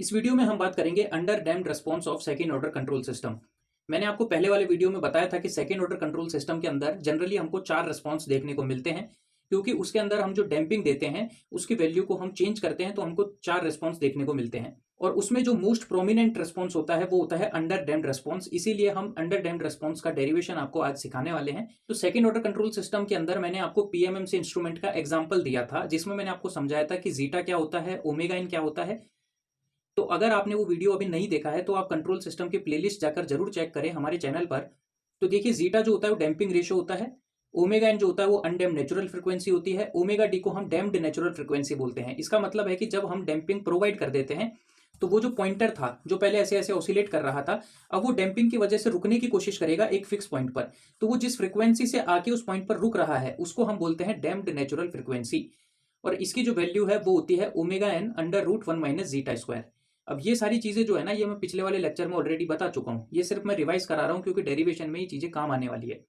इस वीडियो में हम बात करेंगे under damped response of second order control system. मैंने आपको पहले वाले वीडियो में बताया था कि सेकंड ऑर्डर कंट्रोल सिस्टम के अंदर जनरली हमको 4 रिस्पांस देखने को मिलते हैं, क्योंकि उसके अंदर हम जो डैम्पिंग देते हैं उसकी वैल्यू को हम चेंज करते हैं तो हमको 4 रिस्पांस देखने को मिलते हैं। और उसमें जो मोस्ट प्रोमिनेंट रिस्पांस होता है वो होता है अंडर डैम्प्ड रिस्पांस। इसीलिए हम अंडर डैम्प्ड रिस्पांस का डेरिवेशन आपको आज सिखाने वाले हैं। तो सेकंड ऑर्डर कंट्रोल सिस्टम के अंदर मैंने आपको पीएमएमसी इंस्ट्रूमेंट का एग्जांपल दिया था, जिसमें मैंने आपको समझाया था कि जीटा क्या होता है, ओमेगा एन क्या होता है। तो अगर आपने वो वीडियो अभी नहीं देखा है तो आप कंट्रोल सिस्टम की प्लेलिस्ट जाकर जरूर चेक करें हमारे चैनल पर। तो देखिए, जीटा जो होता है वो डैम्पिंग रेशियो होता है, ओमेगा एन जो होता है वो अनडैम्प्ड नेचुरल फ्रीक्वेंसी होती है, ओमेगा डी को हम डैम्प्ड नेचुरल फ्रीक्वेंसी बोलते हैं। इसका मतलब है कि जब हम डैम्पिंग प्रोवाइड कर देते हैं तो वो जो पॉइंटर था जो पहले ऐसे ऐसे ऑसिलेट कर रहा था, अब वो डैम्पिंग की वजह से रुकने की कोशिश करेगा एक फिक्स पॉइंट पर। तो वो जिस फ्रीक्वेंसी से आके उस पॉइंट पर रुक रहा है उसको हम बोलते हैं डैम्प्ड नेचुरल फ्रीक्वेंसी। और इसकी जो वैल्यू है वो होती है omega N under root one minus zeta square. अब ये सारी चीजें जो है ना, ये मैं पिछले वाले लेक्चर में ऑलरेडी बता चुका हूं, ये सिर्फ मैं रिवाइज करा रहा हूं क्योंकि डेरिवेशन में ये चीजें काम आने वाली है।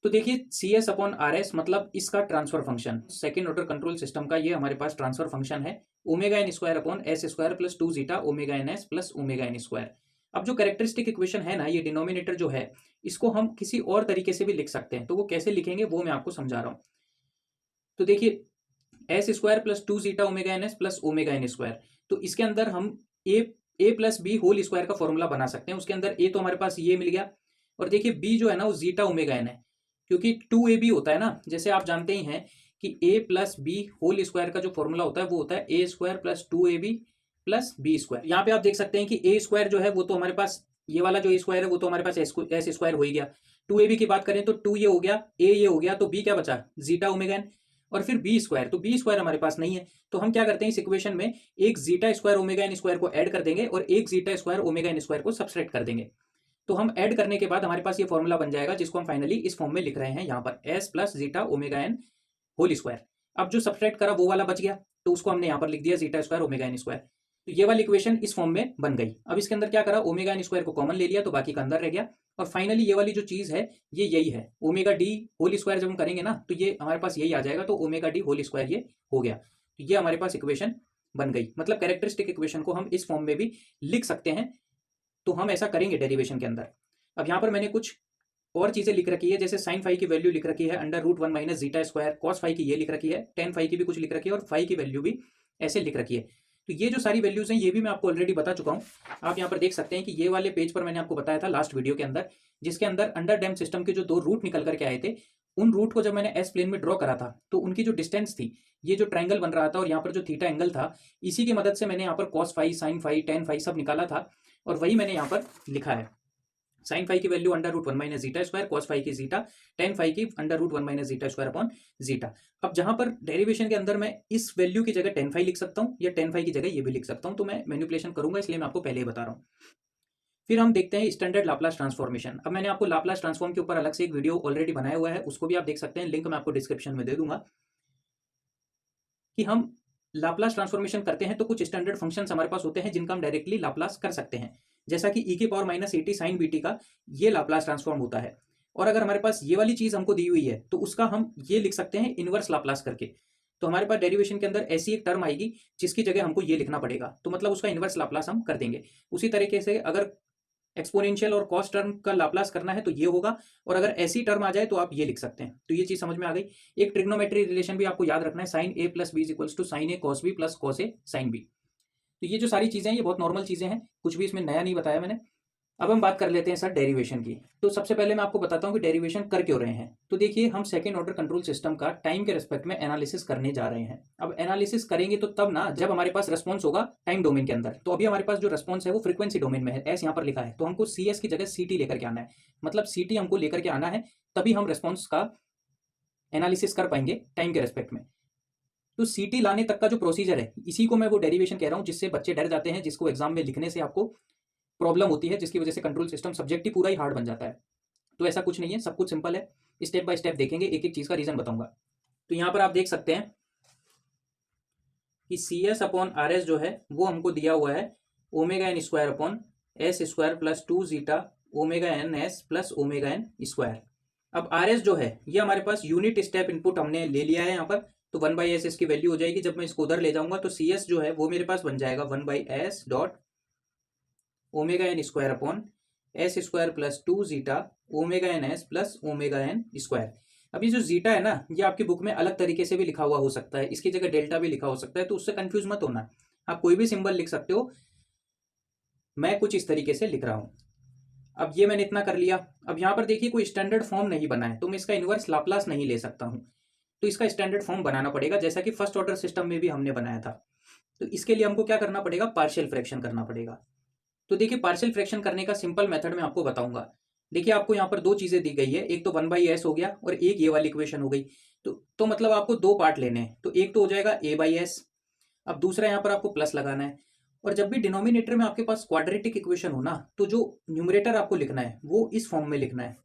तो देखिए, C S upon R S मतलब इसका transfer function, second order control system का ये हमारे पास ट्रांसफर फंक्शन है, omega N square upon S square plus 2 zeta omega N S plus omega N square. अब जो कैरेक्टरिस्टिक इक्वेशन है ना, ये डिनोमिनेटर जो है इसको हम किसी और तरीके से भी लिख सकते हैं। तो वो कैसे लिखेंगे वो मैं आपको समझा रहा हूं। तो देखिए, S square plus 2 zeta omega N S plus omega N square, तो इसके अंदर हम A plus B whole square का फॉर्मूला बना सकते हैं। उसके अंदर ए तो हमारे पास ये मिल गया, और देखिए बी जो है ना वो जीटा ओमेगा एन है, क्योंकि 2ab होता है ना, जैसे आप जानते ही हैं कि a plus B whole square का जो फॉर्मूला होता है वो होता है A square plus 2ab plus B square. यहाँ पे आप देख सकते हैं कि ए स्क्वायर जो है वो तो हमारे पास, ये वाला जो ए स्क्वायर है वो तो हमारे पास एस स्क्वायर हो ही गया। 2ab की बात करें तो 2 ये हो गया, ए ये हो गया, तो बी क्या बचा, जीटा ओमेगा एन। और फिर बी स्क्वायर, तो बी स्क्वायर हमारे पास नहीं है, तो हम क्या करते हैं इस इक्वेशन में एक zeta square omega N square को ऐड कर देंगे और एक zeta square omega N square को सब्सट्रैक्ट कर देंगे। तो हम ऐड करने के बाद हमारे पास ये फॉर्मूला बन जाएगा, जिसको हम फाइनली इस फॉर्म में लिख रहे हैं यहाँ पर, S plus zeta omega N whole square. अब जो सब्सट्रैक्ट करा वो वाला बच गया, तो उसको हमने यहाँ पर लिख दिया zeta square omega N square. तो ये वाली इक्वेशन इस फॉर्म में बन गई। अब इसके अंदर क्या करा, ओमेगा एन स्क्वायर को कॉमन ले लिया तो बाकी का अंदर रह गया। और फाइनली ये वाली जो चीज है ये यही है, ओमेगा डी होल स्क्वायर जब हम करेंगे ना तो ये हमारे पास यही आ जाएगा, तो ओमेगा डी होल स्क्वायर ये हो गया। तो ये हमारे पास इक्वेशन बन गई, मतलब कैरेक्टरिस्टिक इक्वेशन को हम इस फॉर्म में भी लिख सकते हैं। तो हम ऐसा करेंगे डेरिवेशन के अंदर। अब यहाँ पर मैंने कुछ और चीजें लिख रखी है, जैसे साइन फाई की वैल्यू लिख रखी है under root one minus zeta square, cos phi की ये लिख रखी है, टेन फाई की भी कुछ लिख रखी है, और फाई की वैल्यू भी ऐसे लिख रखी है। तो ये जो सारी वैल्यूज हैं ये भी मैं आपको ऑलरेडी बता चुका हूँ। आप यहाँ पर देख सकते हैं कि ये वाले पेज पर मैंने आपको बताया था लास्ट वीडियो के अंदर, जिसके अंदर अंडर डैम सिस्टम के जो 2 रूट निकल करके आए थे, उन रूट को जब मैंने एस प्लेन में ड्रॉ करा था तो उनकी जो डिस्टेंस थी, ये जो ट्राइंगल बन रहा था और यहाँ पर जो थीटा एंगल था, इसी की मदद से मैंने यहाँ पर cos phi, sine phi, tan phi सब निकाला था, और वही मैंने यहाँ पर लिखा है। साइन फाई की value under root one minus zeta square, cos phi की जीटा, टेन फाई की under root one minus zeta square upon zeta. अब जहां पर डेरिवेशन के अंदर मैं इस वैल्यू की जगह टेन फाई लिख सकता हूं या टेन फाई की जगह ये भी लिख सकता हूं, तो मैं मैनिपुलेशन करूंगा, इसलिए मैं आपको पहले ही बता रहा हूं। फिर हम देखते हैं स्टैंडर्ड लाप्लास ट्रांसफॉर्मेशन। अब मैंने आपको लाप्लास ट्रांसफॉर्म के ऊपर अलग से एक वीडियो ऑलरेडी बनाया हुआ है, उसको भी आप देख सकते हैं, लिंक मैं आपको डिस्क्रिप्शन में दे दूंगा। कि हम लाप्लास ट्रांसफॉर्मेशन करते हैं तो कुछ स्टैंडर्ड फंक्शंस हमारे पास होते हैं जिनका हम डायरेक्टली लाप्लास कर सकते हैं, जैसा कि e की power minus A T sine B T का ये लाप्लास ट्रांसफॉर्म होता है। और अगर हमारे पास ये वाली चीज हमको दी हुई है तो उसका हम ये लिख सकते हैं इनवर्स लाप्लास करके। तो हमारे पास डेरिवेशन के अंदर ऐसी एक टर्म आएगी जिसकी जगह हमको ये लिखना पड़ेगा, तो मतलब उसका इनवर्स लाप्लास हम कर देंगे। उसी तरीके से अगर एक्सपोनेंशियल और कॉस टर्म का लाप्लास करना है तो ये होगा, और अगर ऐसी टर्म आ जाए तो आप ये लिख सकते हैं। तो ये चीज समझ में आ गई। एक ट्रिग्नोमेट्री रिलेशन भी आपको याद रखना है, sine A plus B is equals to sine A cos B plus cos A sine B. तो ये जो सारी चीजें हैं ये बहुत नॉर्मल चीजें हैं, कुछ भी इसमें नया नहीं बताया मैंने। अब हम बात कर लेते हैं सर डेरिवेशन की। तो सबसे पहले मैं आपको बताता हूँ कि डेरिवेशन कर क्यों रहे हैं। तो देखिए, हम सेकंड ऑर्डर कंट्रोल सिस्टम का टाइम के रिस्पेक्ट में एनालिसिस करने जा रहे हैं। अब एनालिसिस करेंगे तो तब ना जब हमारे पास रेस्पॉन्स होगा टाइम डोमेन के अंदर। तो अभी हमारे पास जो रेस्पॉन्स है वो फ्रीक्वेंसी डोमेन में है, एस यहाँ पर लिखा है, तो हमको सी एस की जगह सी टी लेकर के आना है। मतलब सी टी हमको लेकर के आना है, तभी हम रेस्पॉन्स का एनालिसिस कर पाएंगे टाइम के रेस्पेक्ट में। तो सीटी लाने तक का जो प्रोसीजर है इसी को मैं वो डेरिवेशन कह रहा हूँ, जिससे बच्चे डर जाते हैं, जिसको एग्जाम में लिखने से आपको प्रॉब्लम होती है, जिसकी वजह से कंट्रोल सिस्टम सब्जेक्ट ही पूरा ही हार्ड बन जाता है। तो ऐसा कुछ नहीं है, सब कुछ सिंपल है। स्टेप बाय स्टेप देखेंगे, एक एक चीज का रीजन बताऊंगा। तो यहाँ पर आप देख सकते हैं कि C S upon R S जो है वो हमको दिया हुआ है omega N square upon S square plus 2 zeta omega N S plus omega N square. अब आर एस जो है ये हमारे पास यूनिट स्टेप इनपुट हमने ले लिया है यहाँ पर, तो 1/s इसकी वैल्यू हो जाएगी। जब मैं इसको उधर ले जाऊंगा तो सी एस जो है वो मेरे पास बन जाएगा 1/s dot omega N square upon S square plus 2 zeta omega N S plus omega N square. अब ये जो जीटा है ना, ये आपकी बुक में अलग तरीके से भी लिखा हुआ हो सकता है, इसकी जगह डेल्टा भी लिखा हो सकता है, तो उससे कंफ्यूज मत होना। आप कोई भी सिंबल लिख सकते हो, मैं कुछ इस तरीके से लिख रहा हूं। अब ये मैंने इतना कर लिया। अब यहाँ पर देखिए कोई स्टैंडर्ड फॉर्म नहीं बना है, तो मैं इसका इनवर्स लाप्लास नहीं ले सकता हूँ, तो इसका स्टैंडर्ड फॉर्म बनाना पड़ेगा, जैसा कि फर्स्ट ऑर्डर सिस्टम में भी हमने बनाया था। तो इसके लिए हमको क्या करना पड़ेगा, पार्शियल फ्रैक्शन करना पड़ेगा। तो देखिए पार्शियल फ्रैक्शन करने का सिंपल मेथड मैं आपको बताऊंगा। देखिए आपको यहाँ पर दो चीजें दी गई है, एक तो 1/s हो गया और एक ये वाली इक्वेशन हो गई। तो मतलब आपको दो पार्ट लेने हैं, तो एक तो हो जाएगा a/s, अब दूसरा यहाँ पर आपको प्लस लगाना है। और जब भी डिनोमिनेटर में आपके पास क्वाड्रेटिक इक्वेशन हो ना, तो जो न्यूमरेटर आपको लिखना है वो इस फॉर्म में लिखना है,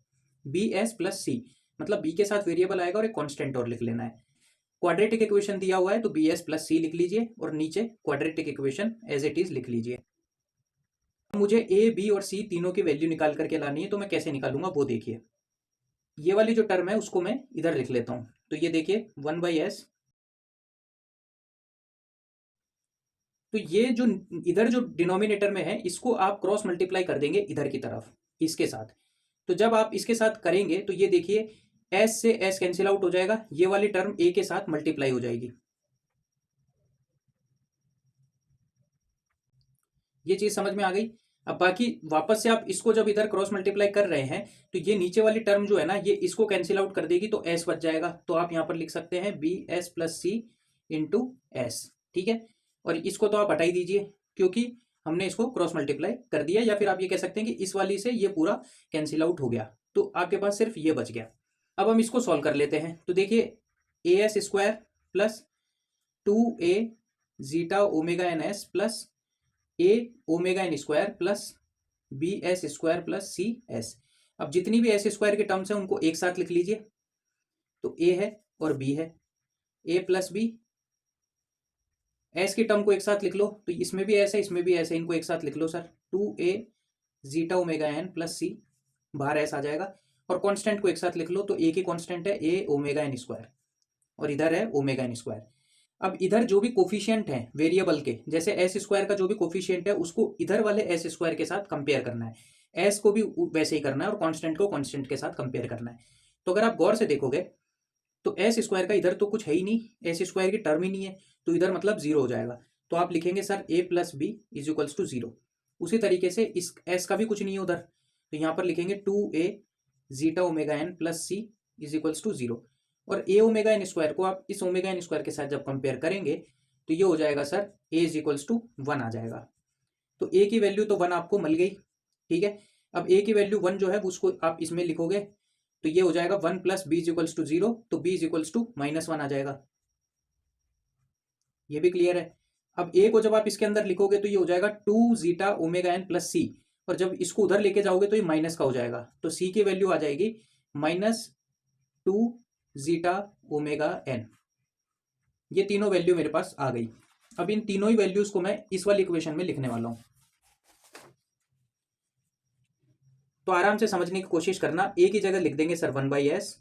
bs प्लस सी, मतलब b के साथ वेरिएबल आएगा और एक कांस्टेंट और लिख लेना है। क्वाड्रेटिक इक्वेशन दिया हुआ है तो bs प्लस सी लिख लीजिए और नीचे quadratic equation as it is लिख लीजिए। मुझे ए बी और सी तीनों की वैल्यू निकाल करके लानी है, तो मैं कैसे निकालूंगा वो देखिए। ये वाली जो टर्म है उसको मैं इधर लिख लेता हूं, तो ये देखिए 1/s। तो ये जो इधर जो डिनोमिनेटर में है इसको आप क्रॉस मल्टीप्लाई कर देंगे इधर की तरफ इसके साथ। तो जब आप इसके साथ करेंगे तो ये देखिए एस से एस कैंसिल आउट हो जाएगा, ये वाली टर्म ए के साथ मल्टीप्लाई हो जाएगी। ये चीज समझ में आ गई। अब बाकी वापस से आप इसको जब इधर क्रॉस मल्टीप्लाई कर रहे हैं तो ये नीचे वाली टर्म जो है ना, ये इसको कैंसिल आउट कर देगी, तो एस बच जाएगा। तो आप यहां पर लिख सकते हैं bs प्लस सी इंटू एस, ठीक है। और इसको तो आप हटा ही दीजिए क्योंकि हमने इसको क्रॉस मल्टीप्लाई कर दिया, या फिर आप ये कह सकते हैं कि इस वाली से ये पूरा कैंसिल आउट हो गया, तो आपके पास सिर्फ ये बच गया। अब हम इसको सॉल्व कर लेते हैं। तो देखिए as square plus 2a zeta omega N S plus A omega N square plus B S square plus C S. अब जितनी भी एस स्क्वायर के टर्म्स हैं उनको एक साथ लिख लीजिए। तो ए है और बी है, ए प्लस बी। एस की टर्म को एक साथ लिख लो, तो इसमें भी एस है इसमें भी एस है, इनको एक साथ लिख लो sir. 2a zeta omega N plus C, बाहर एस आ जाएगा। और कांस्टेंट को एक साथ लिख लो, तो ए की कांस्टेंट है ए ओमेगा एन स्क्वायर और इधर है ओमेगा एन स्क्वायर। अब इधर जो भी कोफिशिएंट है वेरिएबल के, जैसे एस स्क्वायर का जो भी कोफिशिएंट है उसको इधर वाले एस स्क्वायर के साथ कंपेयर करना है, एस को भी वैसे ही करना है और कांस्टेंट को कांस्टेंट के साथ कंपेयर करना है। तो अगर आप गौर से देखोगे तो एस स्क्वायर का इधर तो कुछ है ही नहीं, एस स्क्वायर की टर्म ही नहीं है, तो इधर मतलब जीरो हो जाएगा। तो आप लिखेंगे sir A plus B is equals to zero. उसी तरीके से इस एस का भी कुछ नहीं है उधर, तो यहाँ पर लिखेंगे 2a zeta omega N plus C is equals to zero. और ए ओमेगा एन स्क्वायर को आप इस ओमेगा एन स्क्वायर के साथ जब कंपेयर करेंगे तो ये हो जाएगा sir A is equals to 1 आ जाएगा। तो ए की वैल्यू तो 1 आपको मिल गई, ठीक है। अब ए की वैल्यू 1 जो है उसको आप इसमें लिखोगे, तो ये हो जाएगा 1 plus B is equals to 0, तो बी इज इक्वल्स टू -1 आ जाएगा। ये भी क्लियर है। अब ए को जब आप इसके अंदर लिखोगे तो ये हो जाएगा 2 जीटा ओमेगा एन प्लस सी, और जब इसको उधर लेके जाओगे तो ये माइनस का हो जाएगा, तो सी की वैल्यू आ जाएगी -2 जीटा ओमेगा एन। ये तीनों वैल्यू मेरे पास आ गई। अब इन तीनों ही वैल्यूज को मैं इस वाली इक्वेशन में लिखने वाला हूं, तो आराम से समझने की कोशिश करना। ए की जगह लिख देंगे सर 1/s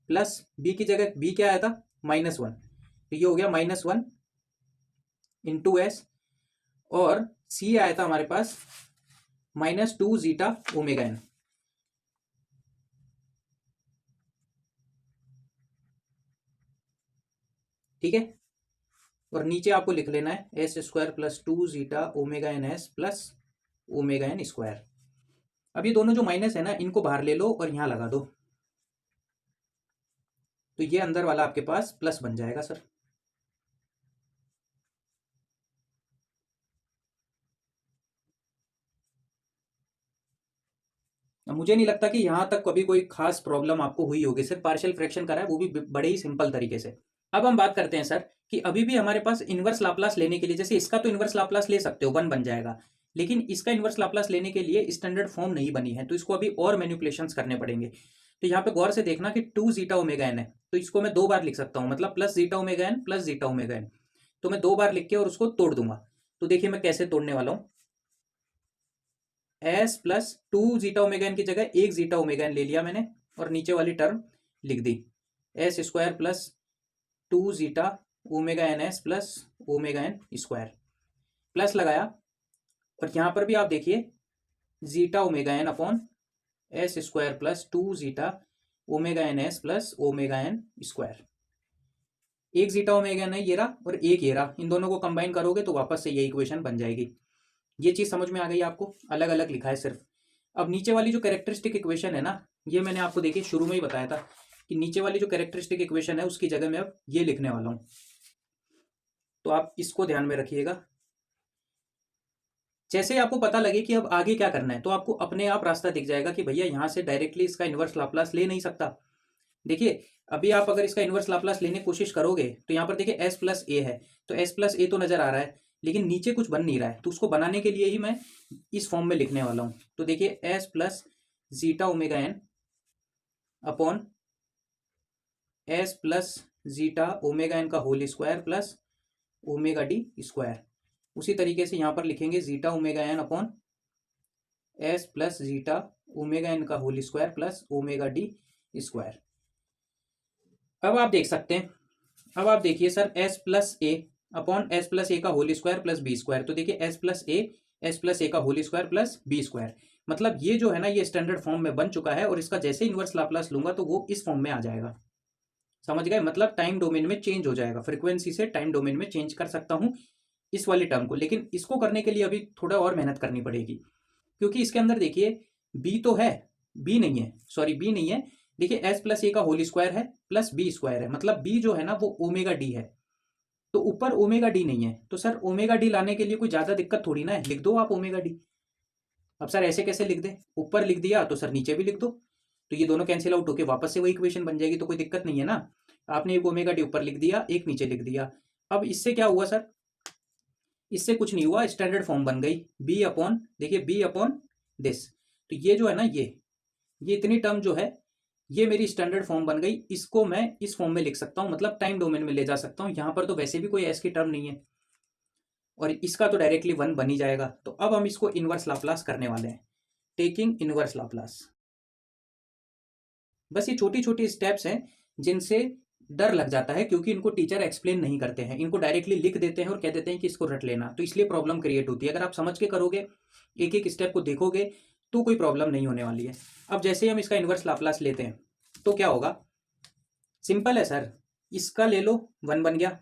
प्लस बी की जगह बी क्या आया था -1, तो ये हो गया -1 इंटू एस, और सी आया था हमारे पास -2 जीटा ओमेगा एन, ठीक है। और नीचे आपको लिख लेना है S square plus 2 zeta omega N S plus omega N square. अब ये दोनों जो माइनस है ना, इनको बाहर ले लो और यहां लगा दो, तो ये अंदर वाला आपके पास प्लस बन जाएगा सर। मुझे नहीं लगता कि यहां तक कभी कोई खास प्रॉब्लम आपको हुई होगी, सिर्फ पार्शियल फ्रैक्शन करा है, वो भी बड़े ही सिंपल तरीके से। अब हम बात करते हैं सर कि अभी भी हमारे पास इनवर्स लाप्लास लेने के लिए, जैसे इसका तो इनवर्स लाप्लास ले सकते हो 1 बन जाएगा, लेकिन इसका इनवर्स लाप्लास लेने के लिए स्टैंडर्ड फॉर्म नहीं बनी है, तो इसको अभी और मैनिपुलेशंस करने पड़ेंगे। तो यहाँ पे गौर से देखना कि 2 जीटा ओमेगा एन है, तो इसको मैं 2 बार लिख सकता हूँ, मतलब plus zeta omega N plus zeta omega N. तो मैं 2 बार लिख के और उसको तोड़ दूंगा। तो देखिए मैं कैसे तोड़ने वाला हूँ। S plus 2 zeta omega n की जगह 1 जीटा ओमेगा एन ले लिया मैंने, और नीचे वाली टर्म लिख दी S square plus two zeta omega N S plus omega N square, plus लगाया और यहाँ पर भी आप देखिए zeta omega N upon S square plus two zeta omega N S plus omega N square. एक जीटा ओमेगा एन ये रहा और एक ये रहा, इन दोनों को कंबाइन करोगे तो वापस से ये इक्वेशन बन जाएगी। ये चीज़ समझ में आ गई आपको, अलग अलग लिखा है सिर्फ। अब नीचे वाली जो कैरेक्टरिस्टिक इक्वेशन है ना, ये मैंने आपको देखिए शुरू में ही बताया था कि नीचे वाली जो कैरेक्टरिस्टिक इक्वेशन है उसकी जगह मैं अब ये लिखने वाला हूँ, तो आप इसको ध्यान में रखिएगा। जैसे आपको पता लगे कि अब आगे क्या करना है तो आपको अपने आप रास्ता दिख जाएगा कि भैया यहाँ से डायरेक्टली इसका इन्वर्स लाप्लास ले नहीं सकता। देखिए अभी आप अगर इसका इन्वर्स लाप्लास लेने की कोशिश करोगे तो यहाँ पर देखिए एस प्लस ए है, तो एस प्लस ए तो नजर आ रहा है लेकिन नीचे कुछ बन नहीं रहा है, तो उसको बनाने के लिए ही मैं इस फॉर्म में लिखने वाला हूँ। तो देखिए S plus zeta omega N upon S plus zeta omega N का whole square plus omega D square. उसी तरीके से यहाँ पर लिखेंगे zeta omega N upon S plus zeta omega N का whole square plus omega D square. अब आप देख सकते हैं, अब आप देखिए sir S plus A upon S plus A का whole square plus B square, तो देखिए एस प्लस ए का whole square plus B square, मतलब ये जो है ना ये स्टैंडर्ड फॉर्म में बन चुका है और इसका जैसे इन्वर्स लाप्लास लूंगा तो वो इस फॉर्म में आ जाएगा। समझ गए, मतलब टाइम डोमेन में चेंज हो जाएगा, फ्रीक्वेंसी से टाइम डोमेन में चेंज कर सकता हूँ इस वाली टर्म को। लेकिन इसको करने के लिए अभी थोड़ा और मेहनत करनी पड़ेगी, क्योंकि इसके अंदर देखिए बी तो है, बी नहीं है, सॉरी बी नहीं है, देखिए एस प्लस ए का होल स्क्वायर है प्लस बी स्क्वायर है, मतलब बी जो है ना वो ओमेगा डी है, तो ऊपर ओमेगा डी नहीं है। तो सर ओमेगा डी लाने के लिए कोई ज्यादा दिक्कत थोड़ी ना है, लिख दो आप ओमेगा डी। अब सर ऐसे कैसे लिख दे, ऊपर लिख दिया तो सर नीचे भी लिख दो, तो ये दोनों कैंसिल आउट होके वापस से वही इक्वेशन बन जाएगी, तो कोई दिक्कत नहीं है ना। आपने एक ओमेगा डी ऊपर लिख दिया, एक नीचे लिख दिया। अब इससे क्या हुआ सर, इससे कुछ नहीं हुआ, स्टैंडर्ड फॉर्म बन गई बी अपॉन, देखिए बी अपॉन दिस, तो ये जो है ना ये इतनी टर्म जो है ये मेरी स्टैंडर्ड फॉर्म बन गई। इसको मैं इस फॉर्म में लिख सकता हूं, मतलब टाइम डोमेन में ले जा सकता हूं। यहां पर तो वैसे भी कोई एस की टर्म नहीं है और इसका तो डायरेक्टली 1 बन ही जाएगा। तो अब हम इसको इनवर्स लाप्लास करने वाले हैं, टेकिंग इनवर्स लाप्लास। बस ये छोटी छोटी स्टेप्स हैं जिनसे डर लग जाता है, क्योंकि इनको टीचर एक्सप्लेन नहीं करते हैं, इनको डायरेक्टली लिख देते हैं और कह देते हैं कि इसको रट लेना, तो इसलिए प्रॉब्लम क्रिएट होती है। अगर आप समझ के करोगे, एक एक स्टेप को देखोगे तो कोई प्रॉब्लम नहीं होने वाली है। अब जैसे ही हम इसका इनवर्स लाप्लास लेते हैं तो क्या होगा, सिंपल है सर, इसका ले लो 1 बन गया,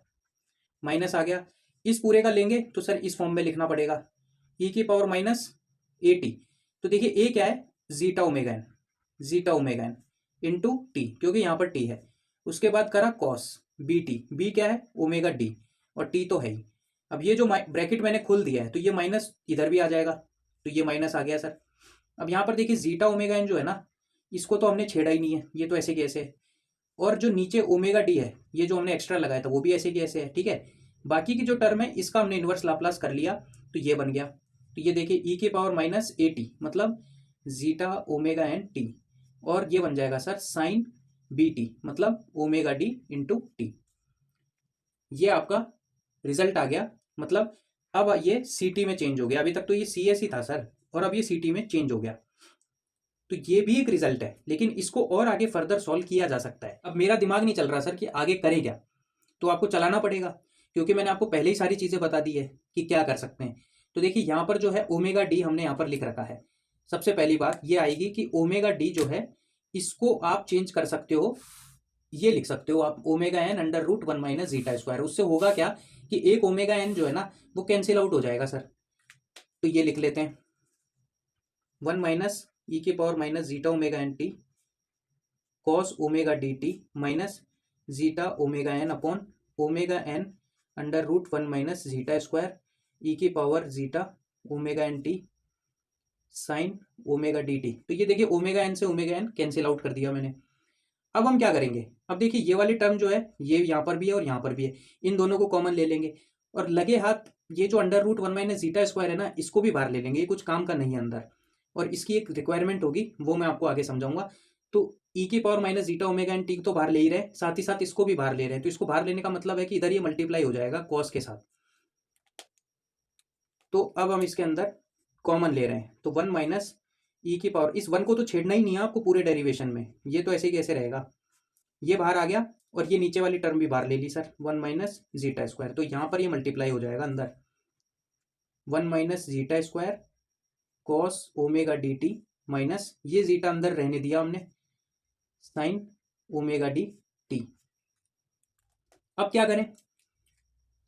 माइनस आ गया, इस पूरे का लेंगे तो सर इस फॉर्म में लिखना पड़ेगा ई की पावर माइनस ए टी। तो देखिए ए क्या है, zeta omega n into t, क्योंकि यहाँ पर टी है। उसके बाद करा कॉस बी टी, बी क्या है ओमेगा डी और टी तो है ही। अब ये जो ब्रैकेट मैंने खोल दिया है तो ये माइनस इधर भी आ जाएगा, तो ये माइनस आ गया सर। अब यहाँ पर देखिए जीटा ओमेगा एन जो है ना, इसको तो हमने छेड़ा ही नहीं है, ये तो ऐसे की ऐसे है, और जो नीचे ओमेगा डी है ये जो हमने एक्स्ट्रा लगाया था वो भी ऐसे की ऐसे है, ठीक है। बाकी की जो टर्म है इसका हमने इन्वर्स लाप्लास कर लिया तो ये बन गया। तो ये देखिए ई की पावर माइनस ए टी, मतलब जीटा ओमेगा एन टी, और ये बन जाएगा सर साइन बी टी, मतलब ओमेगा डी इंटू टी। ये आपका रिजल्ट आ गया, मतलब अब ये सी टी में चेंज हो गया। अभी तक तो ये सी एस ही था सर, और अब ये सी टी में चेंज हो गया। तो ये भी एक रिजल्ट है, लेकिन इसको और आगे फर्दर सॉल्व किया जा सकता है। अब मेरा दिमाग नहीं चल रहा सर कि आगे करें क्या, तो आपको चलाना पड़ेगा, क्योंकि मैंने आपको पहले ही सारी चीजें बता दी है कि क्या कर सकते हैं। तो देखिए यहाँ पर जो है ओमेगा डी हमने यहाँ पर लिख रखा है। सबसे पहली बात ये आएगी कि ओमेगा डी जो है इसको आप चेंज कर सकते हो, ये लिख सकते हो आप omega N under root 1 minus zeta square. उससे होगा क्या कि एक ओमेगा एन जो है ना वो कैंसिल आउट हो जाएगा सर, तो ये लिख लेते हैं 1 माइनस ई की power minus zeta omega N T cos omega D T minus zeta omega N upon omega N under root 1 minus zeta square E की power zeta omega N T sine omega D T. तो ये देखिए omega N से omega N cancel out कर दिया मैंने। अब हम क्या करेंगे, अब देखिए ये वाली टर्म जो है ये यहाँ पर भी है और यहाँ पर भी है, इन दोनों को कॉमन ले लेंगे और लगे हाथ ये जो under root 1 minus zeta square है ना इसको भी बाहर ले लेंगे, ये कुछ काम का नहीं है अंदर, और इसकी एक रिक्वायरमेंट होगी वो मैं आपको आगे समझाऊंगा। तो ई की power minus zeta omega N t तो बाहर ले ही रहे, साथ ही साथ इसको भी बाहर ले रहे हैं, तो इसको बाहर लेने का मतलब है कि इधर ये मल्टीप्लाई हो जाएगा कॉस के साथ। तो अब हम इसके अंदर कॉमन ले रहे हैं, तो 1 माइनस ई की पावर, इस 1 को तो छेड़ना ही नहीं है आपको पूरे डेरिवेशन में, ये तो ऐसे ही कैसे रहेगा, ये बाहर आ गया और ये नीचे वाली टर्म भी बाहर ले ली सर, 1 माइनस जीटा स्क्वायर, तो यहाँ पर ये मल्टीप्लाई हो जाएगा अंदर 1 minus zeta square cos omega D T minus ये जीटा अंदर रहने दिया हमने साइन ओमेगा डी टी। अब क्या करें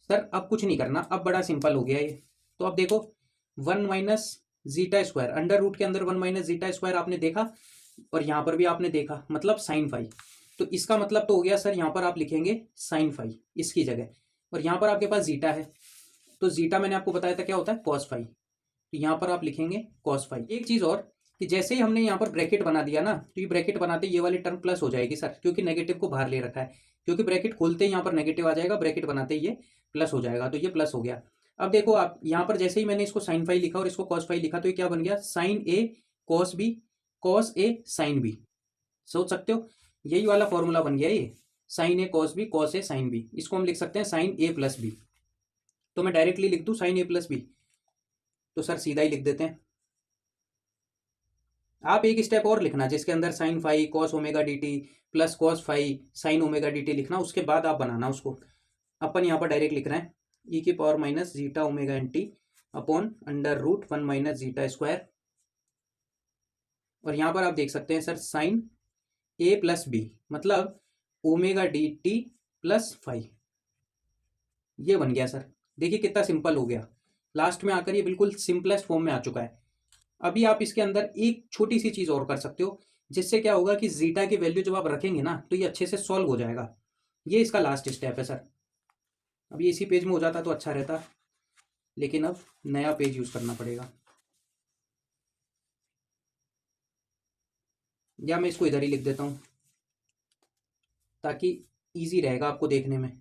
सर, अब कुछ नहीं करना, अब बड़ा सिंपल हो गया ये। तो अब देखो 1 minus zeta square under root के अंदर 1 माइनस जीटा स्क्वायर आपने देखा और यहाँ पर भी आपने देखा, मतलब साइन फाई। तो इसका मतलब तो हो गया सर, यहाँ पर आप लिखेंगे साइन फाई इसकी जगह, और यहाँ पर आपके पास जीटा है, तो जीटा मैंने आपको बताया था क्या होता है, कॉस फाई, तो यहाँ पर आप लिखेंगे कॉस फाई। एक चीज़ और कि जैसे ही हमने यहाँ पर ब्रैकेट बना दिया ना, तो ये ब्रैकेट बनाते ये वाली टर्म प्लस हो जाएगी सर, क्योंकि नेगेटिव को बाहर ले रखा है, क्योंकि ब्रैकेट खोलते ही यहाँ पर नेगेटिव आ जाएगा, ब्रैकेट बनाते ही ये प्लस हो जाएगा, तो ये प्लस हो गया। अब देखो आप यहाँ पर जैसे ही मैंने इसको साइन फाई लिखा और इसको कॉस फाई लिखा, तो ये क्या बन गया, sign A cos B cos A sine B. सोच सकते हो यही वाला फॉर्मूला बन गया ये, sign A cos B cos A sine B. इसको हम लिख सकते हैं साइन ए प्लस बी, तो मैं डायरेक्टली लिख दूं साइन ए प्लस बी, तो सर सीधा ही लिख देते हैं। आप एक स्टेप और लिखना जिसके अंदर sine phi cos omega D t plus cos phi sine omega D t लिखना, उसके बाद आप बनाना उसको। अपन यहाँ पर डायरेक्ट लिख रहे हैं ई की power minus zeta omega N t upon under root 1 minus zeta square, और यहाँ पर आप देख सकते हैं सर साइन ए प्लस बी मतलब omega D t plus phi, ये बन गया सर। देखिए कितना सिंपल हो गया, लास्ट में आकर ये बिल्कुल सिंपलेस्ट फॉर्म में आ चुका है। अभी आप इसके अंदर एक छोटी सी चीज़ और कर सकते हो, जिससे क्या होगा कि जीटा की वैल्यू जब आप रखेंगे ना, तो ये अच्छे से सॉल्व हो जाएगा। ये इसका लास्ट स्टेप है सर। अब ये इसी पेज में हो जाता तो अच्छा रहता, लेकिन अब नया पेज यूज़ करना पड़ेगा, या मैं इसको इधर ही लिख देता हूँ ताकि ईजी रहेगा आपको देखने में।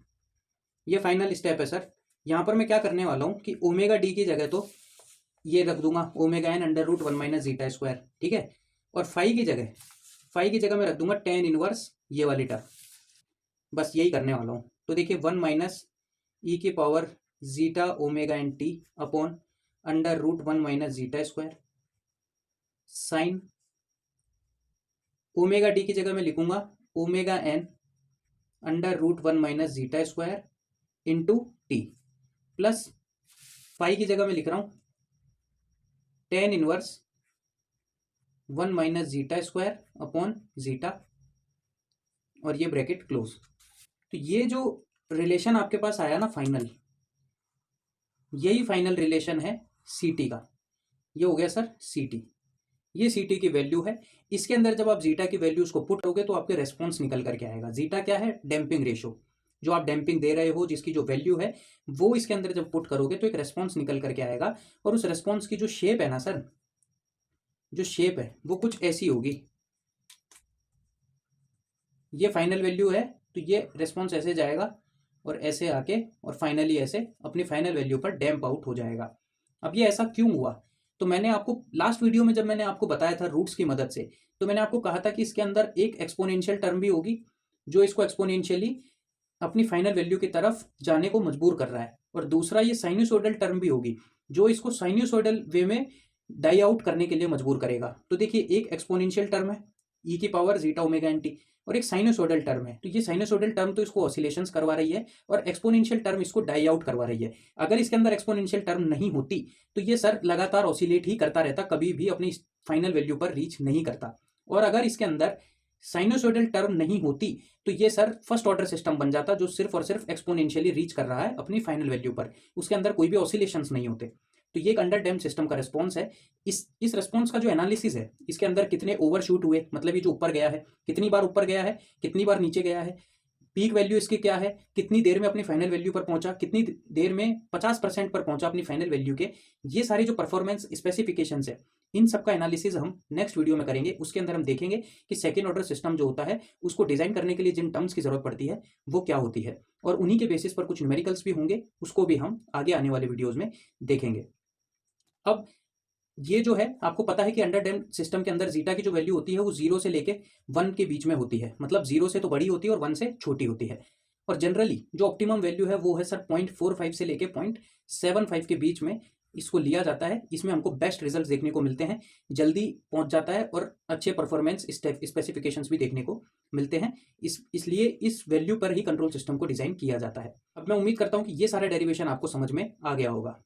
ये फाइनल स्टेप है सर। यहाँ पर मैं क्या करने वाला हूँ कि ओमेगा डी की जगह तो ये रख दूंगा omega N under root 1 minus zeta square, ठीक है, और फाई की जगह मैं रख दूंगा टेन इनवर्स ये वाली टर्म, बस यही करने वाला हूँ। तो देखिए 1 माइनस ई की power zeta omega N t upon under root 1 minus zeta square sine omega d की जगह मैं लिखूंगा omega N under root 1 minus zeta square into t plus phi की जगह मैं लिख रहा हूँ tan inverse 1 minus zeta square upon zeta, और ये ब्रैकेट क्लोज। तो ये जो रिलेशन आपके पास आया ना फाइनल, यही फाइनल रिलेशन है सी टी का। ये हो गया सर सी टी, ये सी टी की वैल्यू है। इसके अंदर जब आप जीटा की वैल्यूज को पुट करोगे तो आपके रेस्पॉन्स निकल करके आएगा। जीटा क्या है, डैम्पिंग रेशो, जो आप डैम्पिंग दे रहे हो जिसकी जो वैल्यू है वो इसके अंदर जब पुट करोगे तो एक रेस्पॉन्स निकल करके आएगा। और उस रेस्पॉन्स की जो शेप है ना सर, जो शेप है वो कुछ ऐसी होगी, ये फाइनल वैल्यू है, तो ये रेस्पॉन्स ऐसे जाएगा और ऐसे आके और फाइनली ऐसे अपनी फाइनल वैल्यू पर डैम्प आउट हो जाएगा। अब ये ऐसा क्यों हुआ, तो मैंने आपको लास्ट वीडियो में जब मैंने आपको बताया था रूट्स की मदद से, तो मैंने आपको कहा था कि इसके अंदर एक एक्सपोनेंशियल टर्म भी होगी जो इसको एक्सपोनेंशियली अपनी फाइनल वैल्यू की तरफ जाने को मजबूर कर रहा है, और दूसरा ये साइनोसॉइडल टर्म भी होगी जो इसको साइनोसॉइडल वे में डाई आउट करने के लिए मजबूर करेगा। तो देखिए एक एक्सपोनेंशियल टर्म है ई की power zeta omega N t, और एक साइनोसॉइडल टर्म है। तो ये साइनोसॉइडल टर्म तो इसको ऑसिलेशंस करवा रही है और एक्सपोनेंशियल टर्म इसको डाई आउट करवा रही है। अगर इसके अंदर एक्सपोनेंशियल टर्म नहीं होती तो ये सर लगातार ऑसिलेट ही करता रहता, कभी भी अपनी फाइनल वैल्यू पर रीच नहीं करता। और अगर इसके अंदर साइनोसॉइडल टर्म नहीं होती तो ये सर फर्स्ट ऑर्डर सिस्टम बन जाता, जो सिर्फ और सिर्फ एक्सपोनेंशियली रीच कर रहा है अपनी फाइनल वैल्यू पर, उसके अंदर कोई भी ऑसिलेशंस नहीं होते। तो ये एक अंडर डैम्प्ड सिस्टम का रिस्पॉन्स है। इस रिस्पॉन्स का जो एनालिसिस है, इसके अंदर कितने ओवरशूट हुए, मतलब ये जो ऊपर गया है कितनी बार ऊपर गया है, कितनी बार नीचे गया है, पीक वैल्यू इसकी क्या है, कितनी देर में अपनी फाइनल वैल्यू पर पहुंचा, कितनी देर में 50% पर पहुंचा अपनी फाइनल वैल्यू के, ये सारी जो परफॉर्मेंस स्पेसिफिकेशंस है, इन सब का एनालिसिस हम नेक्स्ट वीडियो में करेंगे। उसके अंदर हम देखेंगे कि सेकेंड ऑर्डर सिस्टम जो होता है उसको डिजाइन करने के लिए जिन टर्म्स की जरूरत पड़ती है वो क्या होती है, और उन्हीं के बेसिस पर कुछ न्यूमेरिकल्स भी होंगे, उसको भी हम आगे आने वाले वीडियोज में देखेंगे। अब ये जो है आपको पता है कि अंडर डैम्प्ड सिस्टम के अंदर जीटा की जो वैल्यू होती है वो 0 से लेके 1 के बीच में होती है, मतलब 0 से तो बड़ी होती है और 1 से छोटी होती है। और जनरली जो ऑप्टिमम वैल्यू है वो है सर 0.45 से लेके 0.75 के बीच में इसको लिया जाता है, इसमें हमको बेस्ट रिजल्ट देखने को मिलते हैं, जल्दी पहुंच जाता है और अच्छे परफॉर्मेंस स्पेसिफिकेशंस भी देखने को मिलते हैं। इसलिए इस वैल्यू पर ही कंट्रोल सिस्टम को डिज़ाइन किया जाता है। अब मैं उम्मीद करता हूं कि ये सारा डेरिवेशन आपको समझ में आ गया होगा।